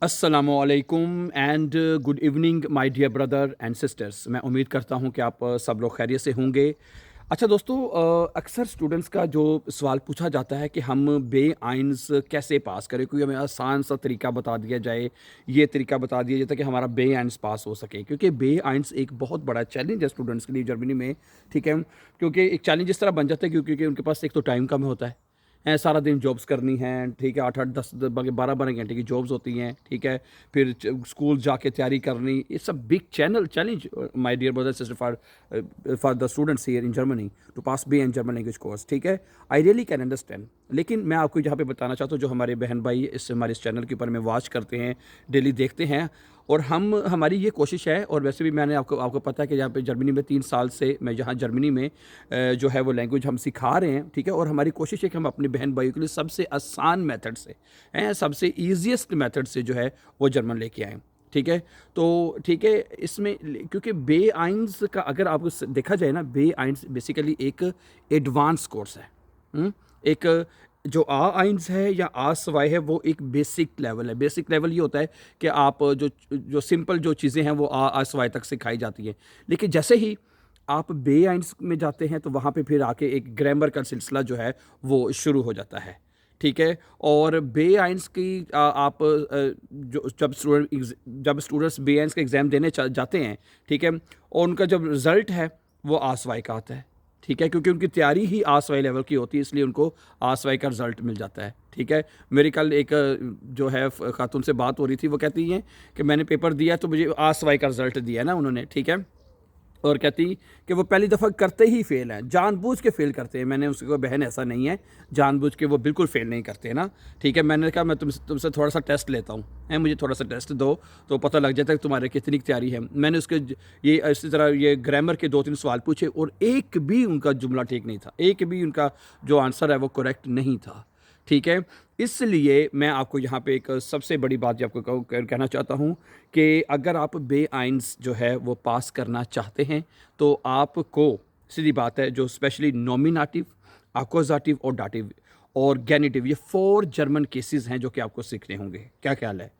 अस्सलामुअलैकुम and good evening my dear brother and sisters. मैं उम्मीद करता हूं कि आप सब लोग खैरियत से होंगे। अच्छा दोस्तों, अक्सर स्टूडेंट्स का जो सवाल पूछा जाता है कि हम बे आइन्स कैसे पास करें, कोई हमें आसान सा तरीका बता दिया जाए, ये तरीका बता दिया जाए ताकि हमारा बे आइन्स पास हो सके, क्योंकि बे आइन्स एक बहुत बड़ा चैलेंज है स्टूडेंट्स के लिए जर्मनी में। ठीक है, क्योंकि एक चैलेंज इस तरह बन जाता है क्योंकि उनके पास एक तो टाइम कम होता है, सारा दिन जॉब्स करनी है। ठीक है, 8-8 10 बारह 12 घंटे की जॉब्स होती हैं। ठीक है, फिर स्कूल जाके तैयारी करनी, it's a big challenge my dear brother sister for the students here in Germany to pass B an German language course. ठीक है, आई रियली कैन अंडरस्टैंड। लेकिन मैं आपको यहाँ पे बताना चाहता हूँ, जो हमारे बहन भाई हमारे इस चैनल के ऊपर में वॉच करते हैं, डेली देखते हैं, और हमारी ये कोशिश है, और वैसे भी मैंने आपको आपको पता है कि यहाँ पे जर्मनी में 3 साल से मैं यहाँ जर्मनी में जो है वो लैंग्वेज हम सिखा रहे हैं। ठीक है, और हमारी कोशिश है कि हम अपने बहन भाइयों के लिए सबसे आसान मेथड से सबसे ईजिएस्ट मेथड से जो है वो जर्मन लेके आएँ। ठीक है, तो ठीक है, इसमें क्योंकि बे आइन्स का अगर आपको देखा जाए ना, बे आइन्स बेसिकली एक एडवांस कोर्स है। एक जो आ आइन्स है या आ सवाई है वो एक बेसिक लेवल है। बेसिक लेवल ये होता है कि आप जो जो सिंपल जो चीज़ें हैं वो आ सवाई तक सिखाई जाती हैं। लेकिन जैसे ही आप बे आइन्स में जाते हैं तो वहाँ पे फिर आके एक ग्रामर का सिलसिला जो है वो शुरू हो जाता है। ठीक है, और बे आइन्स की आप जो जब स्टूडेंट्स बे आइन्स का एग्ज़ाम देने जाते हैं, ठीक है, और उनका जब रिज़ल्ट है वो आसवाई का आता है। ठीक है, क्योंकि उनकी तैयारी ही आसवाई लेवल की होती है, इसलिए उनको आसवाई का रिज़ल्ट मिल जाता है। ठीक है, मेरी कल एक जो है खातून से बात हो रही थी, वो कहती हैं कि मैंने पेपर दिया तो मुझे आसवाई का रिज़ल्ट दिया ना उन्होंने। ठीक है, और कहती कि वो पहली दफ़ा करते ही फ़ेल हैं, जानबूझ के फ़ेल करते हैं। मैंने उसको कहा बहन ऐसा नहीं है, जानबूझ के वो बिल्कुल फ़ेल नहीं करते हैं ना। ठीक है, मैंने कहा मैं तुमसे थोड़ा-सा टेस्ट लेता हूँ, मुझे थोड़ा-सा टेस्ट दो तो पता लग जाता है कि तुम्हारे कितनी तैयारी है। मैंने उसके ये इसी तरह ये ग्रामर के 2-3 सवाल पूछे और एक भी उनका जुमला ठीक नहीं था, एक भी उनका जो आंसर है वो करेक्ट नहीं था। ठीक है, इसलिए मैं आपको यहाँ पे एक सबसे बड़ी बात जो आपको कहना चाहता हूँ कि अगर आप बे आइन्स जो है वो पास करना चाहते हैं तो आपको, सीधी बात है, जो स्पेशली नॉमिनेटिव, अक्यूज़ेटिव और डाटिव और गेनिटिव, ये 4 जर्मन केसेस हैं जो कि आपको सीखने होंगे। क्या ख्याल है?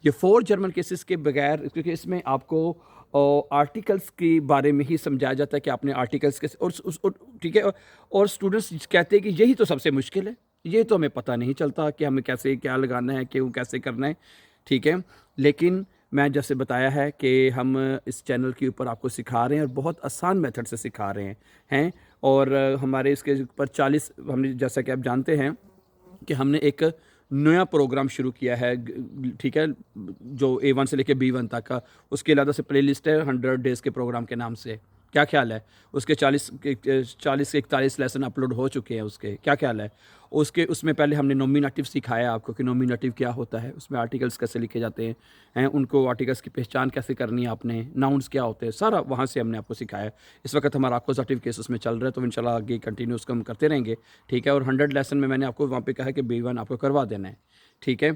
ये 4 जर्मन केसेस के बगैर, क्योंकि इसमें आपको आर्टिकल्स के बारे में ही समझाया जाता है कि आपने आर्टिकल्स कैसे और ठीक है, और स्टूडेंट्स कहते हैं कि यही तो सबसे मुश्किल है, ये तो हमें पता नहीं चलता कि हमें कैसे क्या लगाना है, क्यों कैसे करना है। ठीक है, लेकिन मैं जैसे बताया है कि हम इस चैनल के ऊपर आपको सिखा रहे हैं और बहुत आसान मेथड से सिखा रहे हैं। और हमारे इसके ऊपर 40, हमने जैसा कि आप जानते हैं कि हमने एक नया प्रोग्राम शुरू किया है। ठीक है, जो A1 से लेके B1 तक का, उसकी अलग से प्लेलिस्ट है 100 डेज़ के प्रोग्राम के नाम से। क्या ख्याल है? उसके 40 से 41 लेसन अपलोड हो चुके हैं उसके। क्या ख्याल है? उसके उसमें पहले हमने नॉमिनेटिव सिखाया आपको कि नॉमिनेटिव क्या होता है, उसमें आर्टिकल्स कैसे लिखे जाते हैं, उनको आर्टिकल्स की पहचान कैसे करनी है आपने, नाउन्स क्या होते हैं, सारा वहाँ से हमने आपको सिखाया। इस वक्त हमारा अक्यूज़ेटिव केस उसमें चल रहा है, तो इंशाल्लाह आगे कंटिन्यू उसको हम करते रहेंगे। ठीक है, और 100 लेसन में मैंने आपको वहाँ पे कहा है कि B1 आपको करवा देना है। ठीक है,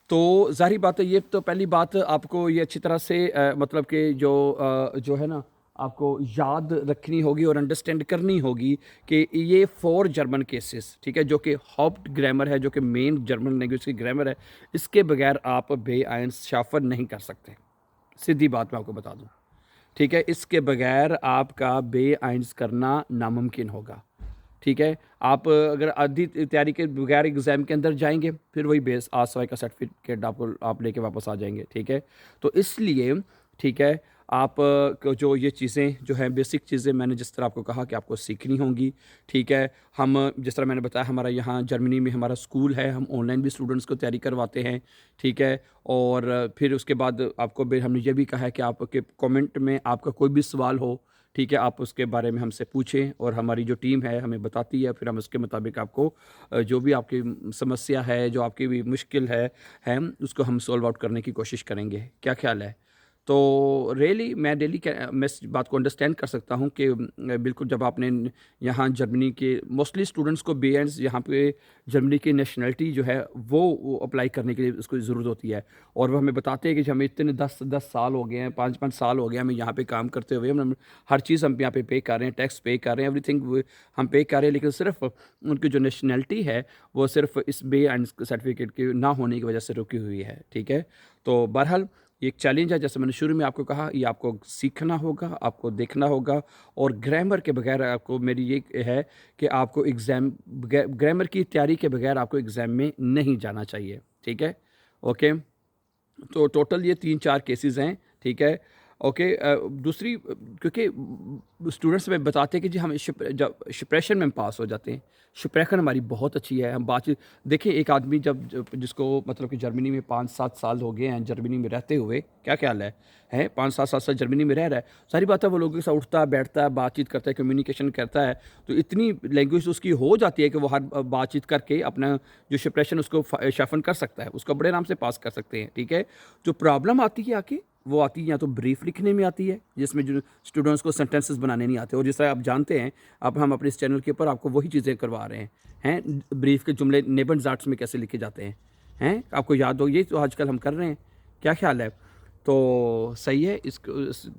तो ज़ाहिर बात है, ये तो पहली बात आपको ये अच्छी तरह से मतलब कि जो है ना, आपको याद रखनी होगी और अंडरस्टैंड करनी होगी कि ये 4 जर्मन केसेस, ठीक है, जो कि हॉप्ट ग्रामर है, जो कि मेन जर्मन लैंग्वेज की ग्रामर है, इसके बगैर आप बे आइन्स शाफर नहीं कर सकते। सीधी बात मैं आपको बता दूं। ठीक है, इसके बगैर आपका बे आइन्स करना नामुमकिन होगा। ठीक है, आप अगर आधी तैयारी के बगैर एग्ज़ाम के अंदर जाएंगे, फिर वही बेस आसवाई का सर्टिफिकेट आपको आप लेके वापस आ जाएंगे। ठीक है, तो इसलिए ठीक है, आप को जो ये चीज़ें जो हैं, बेसिक चीज़ें मैंने जिस तरह आपको कहा कि आपको सीखनी होंगी। ठीक है, हम जिस तरह मैंने बताया, हमारा यहाँ जर्मनी में हमारा स्कूल है, हम ऑनलाइन भी स्टूडेंट्स को तैयारी करवाते हैं। ठीक है, और फिर उसके बाद आपको हमने ये भी कहा है कि आपके कमेंट में आपका कोई भी सवाल हो, ठीक है, आप उसके बारे में हमसे पूछें और हमारी जो टीम है हमें बताती है, फिर हम उसके मुताबिक आपको जो भी आपकी समस्या है, जो आपकी भी मुश्किल है उसको हम सॉल्व आउट करने की कोशिश करेंगे। क्या ख्याल है? तो रियली मैं मैं इस बात को अंडरस्टैंड कर सकता हूँ कि बिल्कुल जब आपने यहाँ जर्मनी के मोस्टली स्टूडेंट्स को बी1 यहाँ पे जर्मनी की नेशनलिटी जो है वो अप्लाई करने के लिए उसको ज़रूरत होती है, और वो हमें बताते हैं कि हमें इतने 10 साल हो गए हैं, 5 साल हो गए हैं हमें यहाँ पे काम करते हुए, हम हर चीज़ हम यहाँ पे कर रहे हैं, टैक्स पे कर रहे हैं, एवरीथिंग हम पे कर रहे हैं, लेकिन सिर्फ उनकी जो नेशनलिटी है वो सिर्फ इस बी1 सर्टिफिकेट के ना होने की वजह से रुकी हुई है। ठीक है, तो बहरहाल ये एक चैलेंज है, जैसे मैंने शुरू में आपको कहा, ये आपको सीखना होगा, आपको देखना होगा, और ग्रामर के बगैर आपको मेरी ये है कि आपको ग्रामर की तैयारी के बगैर आपको एग्ज़ाम में नहीं जाना चाहिए। ठीक है, ओके। तो टोटल ये 3-4 केसेस हैं। ठीक है, ओके। दूसरी क्योंकि स्टूडेंट्स में बताते हैं कि जी हम जब शिप्रेशन में हम पास हो जाते हैं, शिप्रेखन हमारी बहुत अच्छी है, हम बातचीत देखिए, एक आदमी जिसको मतलब कि जर्मनी में 5-7 साल हो गए हैं जर्मनी में रहते हुए, क्या ख्याल है 5-7 साल जर्मनी में रह रहा है, सारी बातें वो लोगों के साथ उठता है, बैठता है, बातचीत करता है, कम्युनिकेशन करता है, तो इतनी लैंग्वेज उसकी हो जाती है कि वो हर बातचीत करके अपना जो शिप्रेशन उसको शफन कर सकता है, उसको बड़े आराम से पास कर सकते हैं। ठीक है, जो प्रॉब्लम आती है आके वो आती है या तो ब्रीफ लिखने में आती है, जिसमें जो स्टूडेंट्स को सेंटेंसेस बनाने नहीं आते, और जिस तरह आप जानते हैं, अब हम अपने इस चैनल के ऊपर आपको वही चीज़ें करवा रहे हैं ब्रीफ के जुमले नेबनज़ाट्स में कैसे लिखे जाते हैं आपको याद हो, ये तो आजकल हम कर रहे हैं। क्या ख्याल है? तो सही है, इस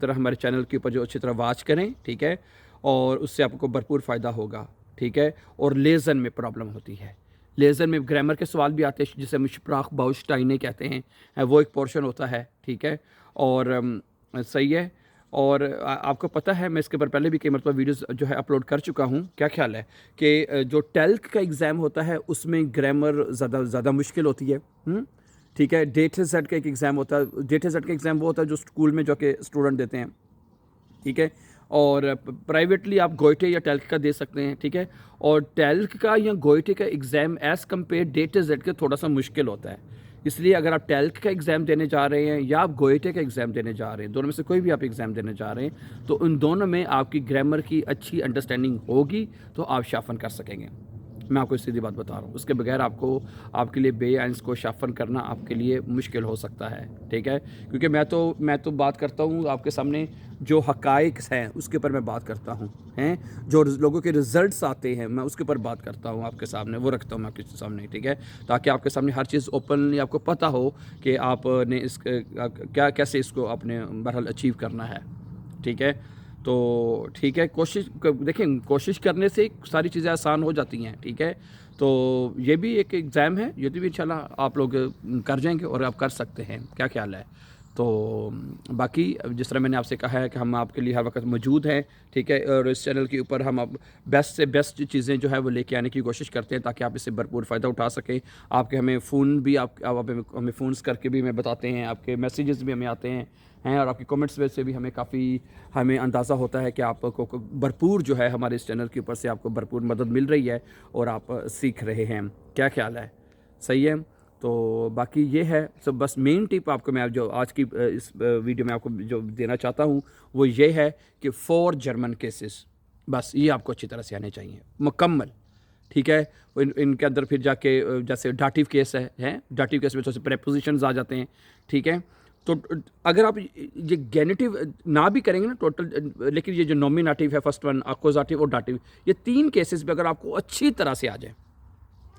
तरह हमारे चैनल के ऊपर जो अच्छी तरह वॉच करें। ठीक है, और उससे आपको भरपूर फ़ायदा होगा। ठीक है, और लेज़न में प्रॉब्लम होती है, लेज़र में ग्रामर के सवाल भी आते हैं, जिसे हम स्प्राख बाउस्टाइने कहते हैं, वो एक पोर्शन होता है। ठीक है, और सही है, और आपको पता है मैं इसके ऊपर पहले भी कई मरतबा वीडियोस जो है अपलोड कर चुका हूँ। क्या ख्याल है कि जो टेल्क का एग्ज़ाम होता है उसमें ग्रामर ज़्यादा मुश्किल होती है। ठीक है, डेटा सेट का एक एग्ज़ाम होता है, डेटा सेट का एग्ज़ाम वो होता है जो स्कूल में जो कि स्टूडेंट देते हैं। ठीक है, और प्राइवेटली आप गोइटे या टेल्क का दे सकते हैं। ठीक है, और टेल्क का या गोइटे का exam as compare data Z के थोड़ा सा मुश्किल होता है, इसलिए अगर आप टेल्क का एग्ज़ाम देने जा रहे हैं या आप गोइटे का एग्ज़ाम देने जा रहे हैं, दोनों में से कोई भी आप एग्ज़ाम देने जा रहे हैं, तो उन दोनों में आपकी ग्रामर की अच्छी अंडरस्टैंडिंग होगी तो आप शाफन कर सकेंगे। मैं आपको सीधी बात बता रहा हूँ, उसके बगैर आपके लिए बे-आइंस को शाफन करना आपके लिए मुश्किल हो सकता है। ठीक है, क्योंकि मैं तो बात करता हूँ आपके सामने जो हक़ाइक़ हैं उसके ऊपर मैं बात करता हूँ, जो लोगों के रिज़ल्ट्स आते हैं मैं उसके ऊपर बात करता हूँ आपके सामने, वो रखता हूँ मैं आपके सामने। ठीक है, ताकि आपके सामने हर चीज़ ओपनली आपको पता हो कि आपने क्या कैसे इसको आपने बहरहाल अचीव करना है। ठीक है, तो ठीक है, देखें, कोशिश करने से सारी चीज़ें आसान हो जाती हैं। ठीक है, तो ये भी एक एग्ज़ाम है, ये भी इंशाल्लाह आप लोग कर जाएंगे और आप कर सकते हैं। क्या ख्याल है? तो बाकी जिस तरह मैंने आपसे कहा है कि हम आपके लिए हर वक्त मौजूद हैं। ठीक है, और इस चैनल के ऊपर हम अब बेस्ट से बेस्ट चीज़ें जो है वो लेके आने की कोशिश करते हैं ताकि आप इससे भरपूर फ़ायदा उठा सकें। आपके हमें फ़ोन भी आप हमें फ़ोन्स करके भी हमें बताते हैं, आपके मैसेजेस भी हमें आते हैं और आपकी कमेंट्स में से भी हमें अंदाज़ा होता है कि आपको भरपूर जो है हमारे इस चैनल के ऊपर से आपको भरपूर मदद मिल रही है और आप सीख रहे हैं। क्या ख्याल है? सही है। तो बाकी ये है सब, बस मेन टिप आपको मैं जो आज की इस वीडियो में आपको जो देना चाहता हूँ वो ये है कि 4 जर्मन केसेस, बस ये आपको अच्छी तरह से आने चाहिए मुकम्मल। ठीक है, इनके अंदर फिर जाके जैसे डाटिव केस है डाटिव केस में थोड़े से प्रेपोजिशंस आ जाते हैं। ठीक है, तो अगर आप ये गेनेटिव ना भी करेंगे ना टोटल, लेकिन ये जो नॉमिनेटिव है फर्स्ट वन, अक्वज़ाटिव और डाटिव, ये 3 केसेस पे अगर आपको अच्छी तरह से आ जाए,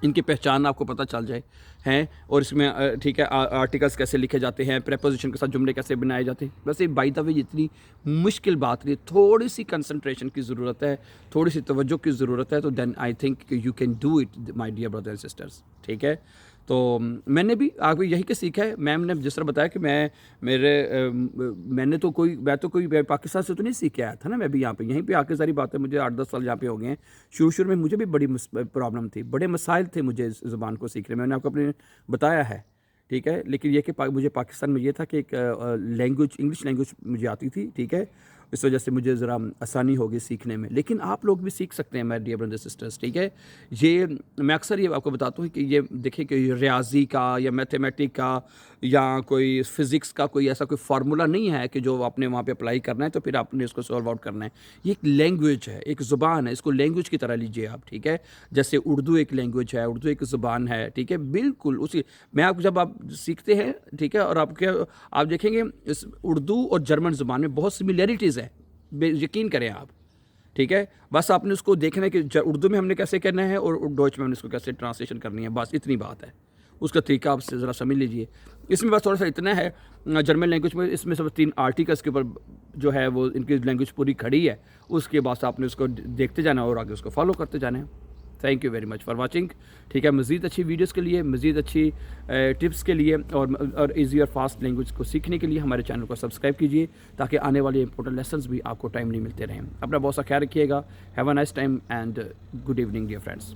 इनकी पहचान आपको पता चल जाए हैं, और इसमें ठीक है आर्टिकल्स कैसे लिखे जाते हैं, प्रेपोजिशन के साथ जुमले कैसे बनाए जाते हैं, वैसे बाय द वे इतनी मुश्किल बात नहीं, थोड़ी सी कंसंट्रेशन की ज़रूरत है, थोड़ी सी तवज्जो की ज़रूरत है, तो then I think you can do it my dear brother and sisters. ठीक है, तो मैंने भी आगे यही के सीखा है। मैम ने जिस तरह बताया कि मैं तो कोई पाकिस्तान से तो नहीं सीख के आया था ना, मैं भी यहाँ पे यहीं पे आके सारी बातें, मुझे 8-10 साल यहाँ पे हो गए हैं। शुरू में मुझे भी बड़ी प्रॉब्लम थी, बड़े मसाइल थे मुझे इस ज़बान को सीखने में, मैंने आपको अपने बताया है। ठीक है, लेकिन ये कि मुझे पाकिस्तान में ये था कि एक लैंग्वेज, इंग्लिश लैंग्वेज मुझे आती थी। ठीक है, इस वजह से मुझे ज़रा आसानी होगी सीखने में। लेकिन आप लोग भी सीख सकते हैं माय डियर ब्रदर्स सिस्टर्स, ठीक है। ये मैं अक्सर ये आपको बताता हूँ कि ये देखिए कि रियाजी का या मैथमेटिक का या कोई फ़िज़िक्स का कोई ऐसा कोई फार्मूला नहीं है कि जो आपने वहाँ पे अप्लाई करना है तो फिर आपने इसको सॉल्व आउट करना है। ये एक लैंग्वेज है, एक ज़ुबान है, इसको लैंग्वेज की तरह लीजिए आप, ठीक है। जैसे उर्दू एक लैंग्वेज है, उर्दू एक ज़ुबान है, ठीक है। बिल्कुल उसी मैं आप जब आप सीखते हैं, ठीक है, और आप देखेंगे इस उर्दू और जर्मन ज़ुबान में बहुत सिमिलैरिटीज़ है, यकीन करें आप, ठीक है। बस आपने उसको देखना है कि उर्दू में हमने कैसे करना है और डॉच में हमने इसको कैसे ट्रांसलेशन करनी है, बस इतनी बात है। उसका तरीका आप ज़रा समझ लीजिए। इसमें बस थोड़ा सा इतना है जर्मन लैंग्वेज में, इसमें सब 3 आर्टिकल्स के ऊपर जो है वो इनकी लैंग्वेज पूरी खड़ी है। उसके बाद आपने उसको देखते जाना और आगे उसको फॉलो करते जाना है। Thank you very much for watching, ठीक है। मज़ीद अच्छी वीडियोस के लिए, मज़ीद अच्छी टिप्स के लिए और ईजी और फास्ट लैंग्वेज को सीखने के लिए हमारे चैनल को सब्सक्राइब कीजिए, ताकि आने वाले इंपॉर्टेंट लेसन्स भी आपको टाइमली मिलते रहें। अपना बहुत सा ख्याल रखिएगा। Have a nice time and good evening dear friends.